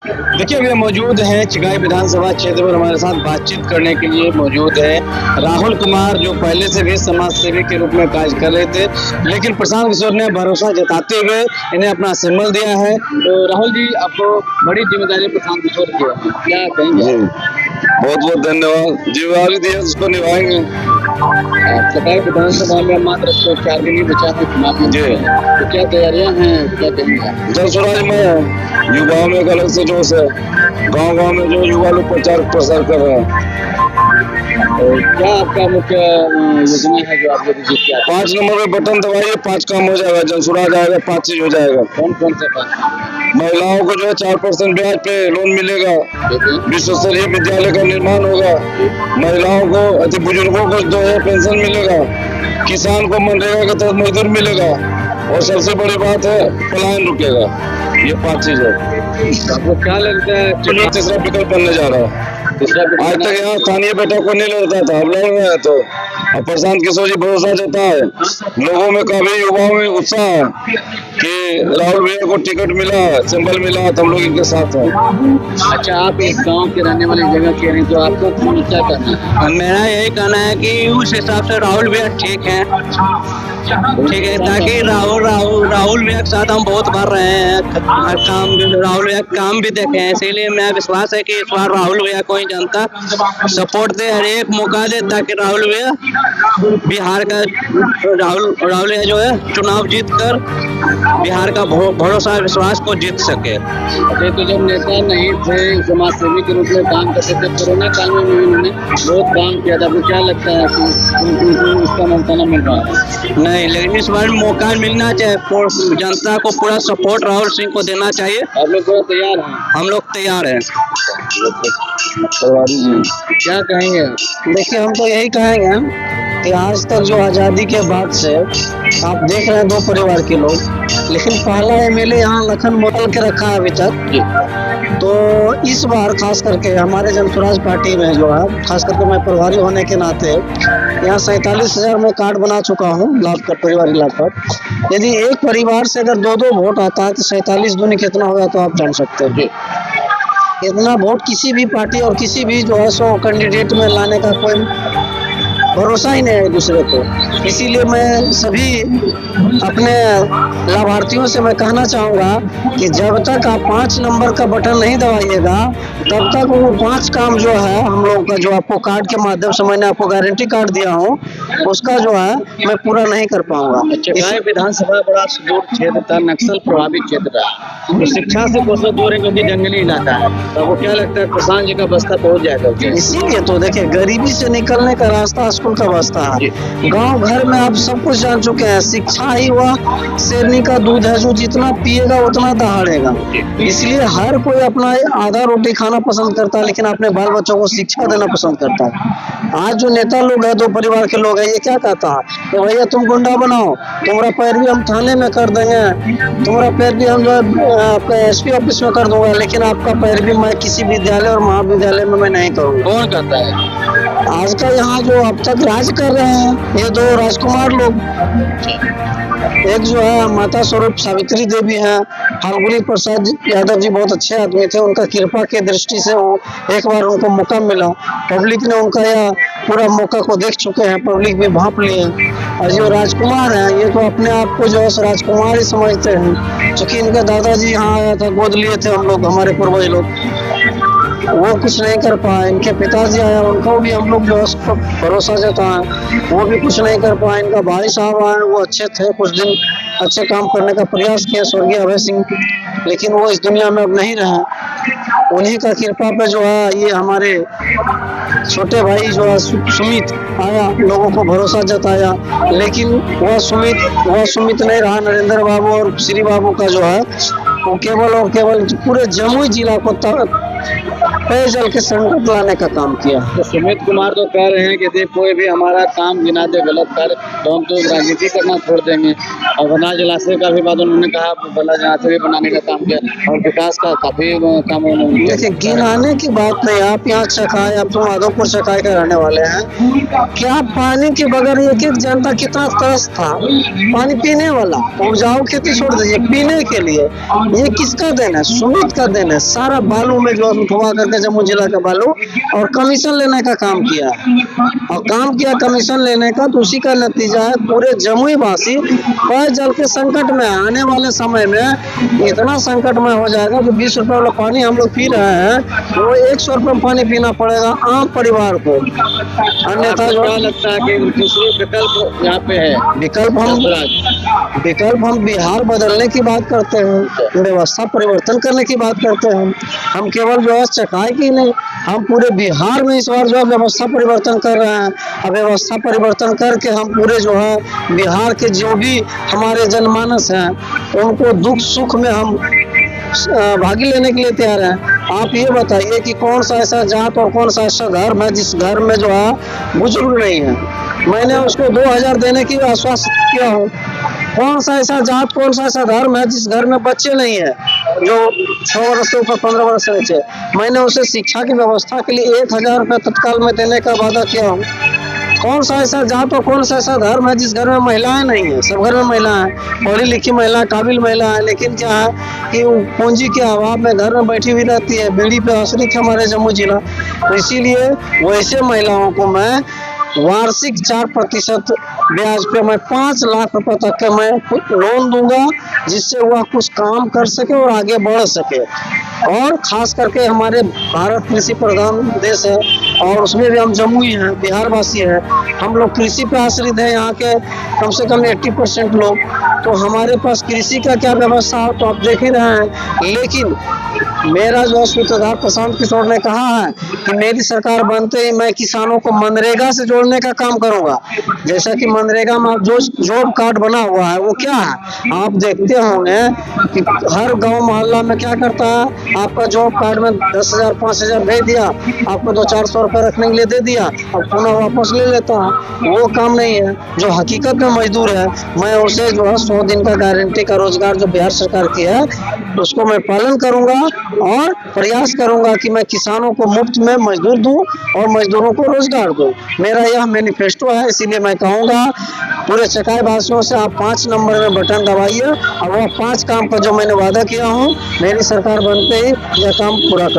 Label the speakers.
Speaker 1: देखिए अभी हम मौजूद हैं चिकाई विधानसभा क्षेत्र में। हमारे साथ बातचीत करने के लिए मौजूद है राहुल कुमार, जो पहले से भी समाज सेवी के रूप में कार्य कर रहे थे, लेकिन प्रशांत किशोर ने भरोसा जताते हुए इन्हें अपना सिंबल दिया है। तो राहुल जी, आपको बड़ी जिम्मेदारी प्रशांत किशोर की है, क्या कहेंगे?
Speaker 2: बहुत बहुत धन्यवाद। जिम्मेदारी दी है उसको निभाएंगे।
Speaker 1: चिकाई विधानसभा में मात्र 4 दिन ही बचा है चुनाव में, तो क्या तैयारियां हैं, क्या कहेंगे?
Speaker 2: जन स्वराज में युवाओं में एक अलग से जोश है। गांव गांव में जो युवा लोग प्रचार प्रसार कर रहे हैं।
Speaker 1: तो क्या आपका मुख्य योजना है जो आप लोग जीत के आए?
Speaker 2: 5 नंबर में बटन दबाइए, 5 काम हो जाएगा। जन स्वराज आएगा, 5 चीज हो जाएगा।
Speaker 1: कौन कौन से काम?
Speaker 2: महिलाओं को जो है 4% ब्याज पे लोन मिलेगा। विश्व स्तरीय विद्यालय का निर्माण होगा। महिलाओं को अति बुजुर्गों को जो है पेंशन मिलेगा। किसान को मनरेगा के तहत मजदूर मिलेगा। और सबसे बड़ी बात है पलायन रुकेगा। ये 5 चीज है।
Speaker 1: आपको क्या लगता है
Speaker 2: चुनाव तीसरा विकल्प बनने जा रहा है। आज तक यहाँ स्थानीय बैठक को नहीं लड़ता था, अब लड़ रहे हैं। तो अब प्रशांत किशोर जी भरोसा देता है। लोगों में काफी युवाओं में उत्साह है कि राहुल भैया को टिकट मिला, सिंबल मिला, तो हम लोग इनके साथ हैं।
Speaker 1: अच्छा, आप इस गांव के रहने वाली जगह के हैं, तो आपको क्या करना है?
Speaker 3: मेरा यही कहना है कि उस हिसाब से राहुल भैया ठीक है, ताकि राहुल भैया के साथ हम बहुत बार रहे हैं, हर काम राहुल भैया काम भी देखे हैं। इसीलिए मैं विश्वास है कि इस बार राहुल भैया को ही जनता सपोर्ट दे, हर एक मौका दे, ताकि राहुल भैया बिहार का राहुल भैया जो है चुनाव जीत कर बिहार का भरोसा विश्वास को जीत सके।
Speaker 1: तो जब नेता नहीं थे, समाज सेवी के रूप में काम करते थे, कोरोना काल में भी उन्होंने बहुत काम किया था। आपको क्या लगता है कि उसका मौका न मिल रहा है?
Speaker 3: नहीं, लेकिन इस बार मौका मिलना चाहिए। जनता को पूरा सपोर्ट राहुल सिंह को देना चाहिए।
Speaker 1: आप लोग पूरा तैयार हैं?
Speaker 3: हम लोग तैयार हैं।
Speaker 1: क्या कहेंगे?
Speaker 4: देखिए, हम तो यही कहेंगे कि आज तक जो आज़ादी के बाद से आप देख रहे हैं 2 परिवार के लोग, लेकिन पहला एमएलए यहाँ लखन मोटल के रखा है अभी तक। तो इस बार खास करके हमारे जन स्वराज पार्टी में जो है, खास करके मैं प्रभारी होने के नाते यहाँ 47,000 में कार्ड बना चुका हूँ, लाभ कार्ड, परिवारी लाभ कार्ड। यदि एक परिवार से अगर 2-2 वोट आता है तो 47 दूनी कितना होगा, तो आप जान सकते हैं। इतना वोट किसी भी पार्टी और किसी भी जो है सो कैंडिडेट में लाने का कोई भरोसा ही नहीं है दूसरे को। इसीलिए मैं सभी अपने लाभार्थियों से मैं कहना चाहूँगा कि जब तक आप 5 नंबर का बटन नहीं दबाइएगा, तब तक वो 5 काम जो है हम लोगों का, जो आपको कार्ड के माध्यम से मैंने आपको गारंटी कार्ड दिया हूँ, उसका जो है मैं पूरा नहीं कर पाऊंगा।
Speaker 1: चिकाई विधानसभा बड़ा सुदूर क्षेत्र था, नक्सल प्रभावित क्षेत्र था, तो शिक्षा से कोसों दूर है क्योंकि जंगली इलाका है। तो आपको क्या लगता है प्रशांत जी का बस्ता पहुँच जाएगा?
Speaker 4: इसीलिए तो देखिए, गरीबी से निकलने का रास्ता स्कूल का बस्ता है। गांव घर में आप सब कुछ जान चुके हैं। शिक्षा ही वह शेरनी का दूध है, जो जितना पिएगा उतना दहाड़ेगा। इसलिए हर कोई अपना आधा रोटी खाना पसंद करता है, लेकिन अपने बाल बच्चों को शिक्षा देना पसंद करता है। आज जो नेता लोग हैं, 2 परिवार के लोग हैं, ये क्या कहता है कि भैया तुम गुंडा बनाओ, तुम्हारा पैर भी हम थाने में कर देंगे, तुम्हारा पैर भी हम जो आपका SP ऑफिस में कर दूंगा, लेकिन आपका पैर भी मैं किसी विद्यालय और महाविद्यालय में मैं नहीं करूँगा।
Speaker 1: कौन करता है?
Speaker 4: आज का यहाँ जो अब तक राज कर रहे हैं ये 2 राजकुमार लोग। एक जो है माता स्वरूप सावित्री देवी हैं, फाल्गुनी प्रसाद यादव जी बहुत अच्छे आदमी थे। उनका कृपा के दृष्टि से वो एक बार उनको मौका मिला, पब्लिक ने उनका यह पूरा मौका को देख चुके हैं, पब्लिक भी भांप लिए। और जो राजकुमार हैं, ये तो अपने आप को जो है राजकुमार ही समझते हैं, क्योंकि इनके दादाजी यहाँ आया था, गोद लिए थे हम लोग, हमारे पूर्वज लोग, वो कुछ नहीं कर पाए। इनके पिताजी आया, उनको भी हम लोग जो है भरोसा जताए, वो भी कुछ नहीं कर पाए। इनका भाई साहब आए, वो अच्छे थे, कुछ दिन अच्छे काम करने का प्रयास किया, स्वर्गीय अभय सिंह, लेकिन वो इस दुनिया में अब नहीं रहे। उन्हीं का कृपा पे जो है ये हमारे छोटे भाई जो है सुमित आया, लोगों को भरोसा जताया, लेकिन वह सुमित नहीं रहा। नरेंद्र बाबू और श्री बाबू का जो है वो केवल और केवल पूरे जमुई जिला को पेयजल के संकट लाने का काम किया।
Speaker 1: तो सुमित कुमार तो कह रहे हैं कि देख कोई भी हमारा काम गिना दे गलत कर तो हम तो राजनीति करना छोड़ देंगे। और बना जलाशय का भी बात उन्होंने कहा, बना जलाशय भी बनाने का काम किया और विकास का काफी काम उन्होंने।
Speaker 4: देखिए गिनाने की बात नहीं, आप यहाँ चकाई, आप तो माधोपुर चकाई के रहने वाले हैं, क्या पानी के बगैर एक एक जनता कितना त्रस्त था, पानी पीने वाला, उपजाऊ खेती छोड़ दीजिए, पीने के लिए ये किसका देन है? सुमित का देन है। सारा बालू में जो उठवा करके जम्मू जिला का बालू और कमीशन लेने का काम किया और काम किया कमीशन लेने का, तो उसी का नतीजा है पूरे जमुई वासी पेयजल के संकट में। आने वाले समय में इतना संकट में हो जाएगा कि 20 रुपए वाला पानी हम लोग पी रहे हैं, वो 100 रुपए में पानी पीना पड़ेगा आम परिवार को। अन्यथा जो
Speaker 1: लगता है कि दूसरे विकल्प यहाँ पे है,
Speaker 4: विकल्प हम बिहार बदलने की बात करते हैं, व्यवस्था परिवर्तन करने की बात करते हैं। हम केवल जो है चकाई की नहीं, हम पूरे बिहार में इस बार जो है व्यवस्था परिवर्तन कर रहे हैं। अब व्यवस्था परिवर्तन करके हम पूरे जो है बिहार के जो भी हमारे जनमानस हैं उनको दुख सुख में हम भागी लेने के लिए तैयार हैं। आप ये बताइए कि कौन सा ऐसा जात और कौन सा ऐसा धर्म है जिस घर में जो है बुजुर्ग नहीं है? मैंने उसको 2000 देने की आश्वासन किया हूँ। कौन सा ऐसा जात, कौन सा ऐसा धर्म है जिस घर में बच्चे नहीं है जो 6 वर्ष से ऊपर 15 वर्ष से नीचे? मैंने उसे शिक्षा की व्यवस्था के लिए 1000 रुपये तत्काल में देने का वादा किया हूँ। कौन सा ऐसा जात और कौन सा ऐसा धर्म है जिस घर में महिलाएं नहीं है? सब घर में महिलाएं हैं, पढ़ी लिखी महिला, काबिल महिला है, लेकिन क्या है कि पूंजी के अभाव में घर में बैठी हुई रहती है। बीड़ी पे आश्रित है हमारे जम्मू जिला, तो इसीलिए वैसे महिलाओं को मैं वार्षिक 4% ब्याज पे मैं 5 लाख रुपए तक के मैं लोन दूंगा, जिससे वह कुछ काम कर सके और आगे बढ़ सके। और खास करके हमारे भारत कृषि प्रधान देश है और उसमें भी हम जम्मुई हैं, बिहार वासी हैं, हम लोग कृषि पे आश्रित हैं। यहाँ के कम से कम 80% लोग, तो हमारे पास कृषि का क्या व्यवस्था हो तो आप देख ही रहे हैं। लेकिन मेरा जो सूत्रधार प्रशांत किशोर ने कहा है कि मेरी सरकार बनते ही मैं किसानों को मनरेगा से जोड़ने का काम करूंगा। जैसा कि मनरेगा में जो जॉब कार्ड बना हुआ है वो क्या है, आप देखते होंगे कि हर गांव मोहल्ला में क्या करता है, आपका जॉब कार्ड में 10,000 5,000 भेज दिया, आपको 200-400 रुपये रखने के लिए दे दिया, अब पुनः वापस ले लेता है। वो काम नहीं है। जो हकीकत में मजदूर है, मैं उसे जो है 100 दिन का गारंटी का रोजगार जो बिहार सरकार की है उसको मैं पालन करूंगा और प्रयास करूंगा कि मैं किसानों को मुफ्त में मजदूर दूं और मजदूरों को रोजगार दूं। मेरा यह मैनिफेस्टो है, इसीलिए मैं कहूंगा पूरे चकाई वासियों से आप 5 नंबर में बटन दबाइए और वह 5 काम का जो मैंने वादा किया हूं, मेरी सरकार बनते ही यह काम पूरा कर